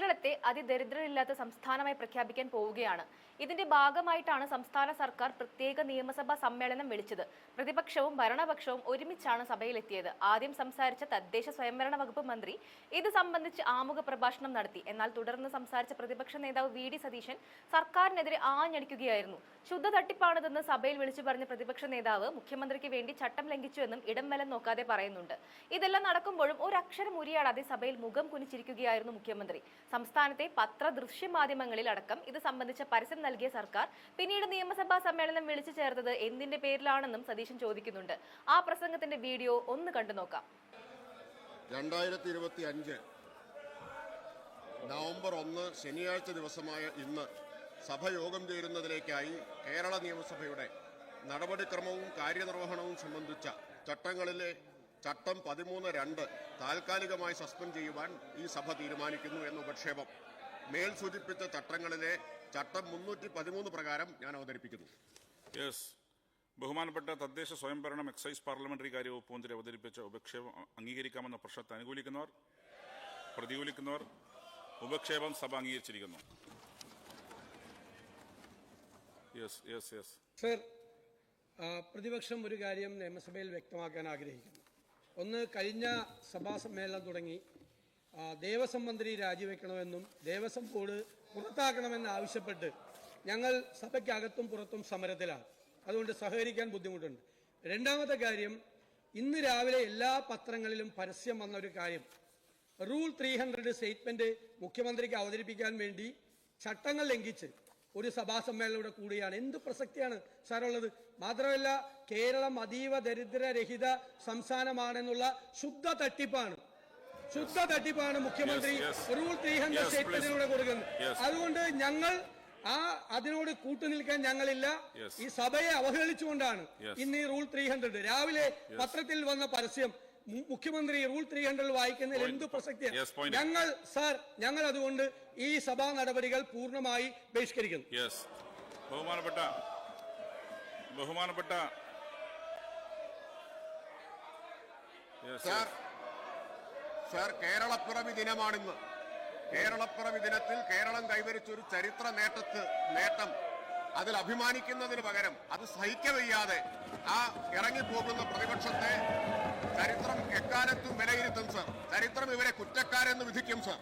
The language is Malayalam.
കേരളത്തെ അതിദരിദ്രരില്ലാത്ത സംസ്ഥാനമായി പ്രഖ്യാപിക്കാൻ പോവുകയാണ്. ഇതിന്റെ ഭാഗമായിട്ടാണ് സംസ്ഥാന സർക്കാർ പ്രത്യേക നിയമസഭാ സമ്മേളനം വിളിച്ചത്. പ്രതിപക്ഷവും ഭരണപക്ഷവും ഒരുമിച്ചാണ് സഭയിലെത്തിയത്. ആദ്യം സംസാരിച്ച തദ്ദേശ സ്വയംഭരണ വകുപ്പ് മന്ത്രി ഇത് സംബന്ധിച്ച് ആമുഖ പ്രഭാഷണം നടത്തി. എന്നാൽ തുടർന്ന് സംസാരിച്ച പ്രതിപക്ഷ നേതാവ് വി ഡി സതീശൻ സർക്കാരിനെതിരെ ആഞ്ഞടിക്കുകയായിരുന്നു. ശുദ്ധ തട്ടിപ്പാണിതെന്ന് സഭയിൽ വിളിച്ചു പറഞ്ഞ പ്രതിപക്ഷ നേതാവ് മുഖ്യമന്ത്രിക്ക് വേണ്ടി ചട്ടം ലംഘിച്ചുവെന്നും ഇടം വലം നോക്കാതെ പറയുന്നുണ്ട്. ഇതെല്ലാം നടക്കുമ്പോഴും ഒരക്ഷരം ഉരിയാടാതെ സഭയിൽ മുഖം കുനിച്ചിരിക്കുകയായിരുന്നു മുഖ്യമന്ത്രി. സംസ്ഥാനത്തെ ദൃശ്യമാധ്യമങ്ങളിൽ അടക്കം ഇത് സംബന്ധിച്ച പരസ്യം നൽകിയ സർക്കാർ പിന്നീട് നിയമസഭാ സമ്മേളനം വിളിച്ചു ചേർത്തത് എന്തിന്റെ പേരിലാണെന്നും സതീശൻ ചോദിക്കുന്നുണ്ട്. ആ പ്രസംഗത്തിന്റെ വീഡിയോ ഒന്ന് കണ്ടു നോക്കാം. 2025 നവംബർ 1 ശനിയാഴ്ച ദിവസമായ ഇന്ന് സഭ യോഗം ചേരുന്നതിലേക്കായി കേരള നിയമസഭയുടെ നടപടിക്രമവും കാര്യനിർവഹണവും സംബന്ധിച്ച ചട്ടങ്ങളിലെ ചട്ടം 13(2) താൽക്കാലികമായി സസ്പെൻഡ് ചെയ്യുവാൻ ഈ സഭ തീരുമാനിക്കുന്നു എന്ന ഉപക്ഷേപം മേൽ സൂചിപ്പിച്ച ചട്ടങ്ങളിലെ ചട്ടം 313 പ്രകാരം ഞാൻ അവതരിപ്പിക്കുന്നു. ബഹുമാനപ്പെട്ട തദ്ദേശ സ്വയംഭരണം എക്സൈസ് പാർലമെന്ററി കാര്യ വകുപ്പ് മന്ത്രി അവതരിപ്പിച്ച ഉപക്ഷേപം അംഗീകരിക്കാമെന്ന പ്രശ്നത്തെ അനുകൂലിക്കുന്നവർ, പ്രതികൂലിക്കുന്നവർ? ഉപക്ഷേപം സഭ അംഗീകരിച്ചിരിക്കുന്നു. സർ, പ്രതിപക്ഷം ഒരു കാര്യം നിയമസഭയിൽ വ്യക്തമാക്കാൻ ആഗ്രഹിക്കുന്നു. ഒന്ന്, കഴിഞ്ഞ സഭാ സമ്മേളനം തുടങ്ങി ദേവസ്വം മന്ത്രി രാജിവെക്കണമെന്നും ദേവസ്വം ബോർഡ് പുറത്താക്കണമെന്ന് ആവശ്യപ്പെട്ട് ഞങ്ങൾ സഭയ്ക്കകത്തും പുറത്തും സമരത്തിലാണ്. അതുകൊണ്ട് സഹകരിക്കാൻ ബുദ്ധിമുട്ടുണ്ട്. രണ്ടാമത്തെ കാര്യം, ഇന്ന് രാവിലെ എല്ലാ പത്രങ്ങളിലും പരസ്യം വന്ന ഒരു കാര്യം, റൂൾ 300 സ്റ്റേറ്റ്മെന്റ് മുഖ്യമന്ത്രിക്ക് അവതരിപ്പിക്കാൻ വേണ്ടി ചട്ടങ്ങൾ ലംഘിച്ച് ഒരു സഭാ സമ്മേളനം കൂടിയാണ്. എന്ത് പ്രസക്തിയാണ് സാറുള്ളത്? മാത്രമല്ല, കേരളം അതീവ ദരിദ്രരഹിത സംസ്ഥാനമാണെന്നുള്ള ശുദ്ധ തട്ടിപ്പാണ് മുഖ്യമന്ത്രി റൂൾ 300 സ്റ്റേറ്റ്മെന്റിലൂടെ കൊടുക്കുന്നത്. അതുകൊണ്ട് ഞങ്ങൾ അതിനോട് കൂട്ടുനിൽക്കാൻ ഞങ്ങളില്ല. ഈ സഭയെ അവഹേളിച്ചുകൊണ്ടാണ് ഇന്ന് ഈ റൂൾ 300 രാവിലെ പത്രത്തിൽ വന്ന പരസ്യം മുഖ്യമന്ത്രി റൂൾ 300 വായിക്കുന്നതിൽ എന്ത് പ്രസക്തിയാണ്? ഞങ്ങൾ അതുകൊണ്ട് ഈ സഭാ നടപടികൾ പൂർണ്ണമായി ബഹിഷ്കരിക്കുന്നു. ബഹുമാനപ്പെട്ട സർ, കേരളപ്പിറവി ദിനമാണിന്ന്. കേരളപ്പിറവി ദിനത്തിൽ കേരളം കൈവരിച്ചൊരു ചരിത്ര നേട്ടം അതിൽ അഭിമാനിക്കുന്നതിന് പകരം അത് സഹിക്കവയ്യാതെ ഇറങ്ങിപ്പോകുന്ന പ്രതിപക്ഷത്തെ ചരിത്രം എക്കാലത്തും വിലയിരുത്തും സർ. ചരിത്രം ഇവരെ കുറ്റക്കാരെന്ന് വിധിക്കും സർ.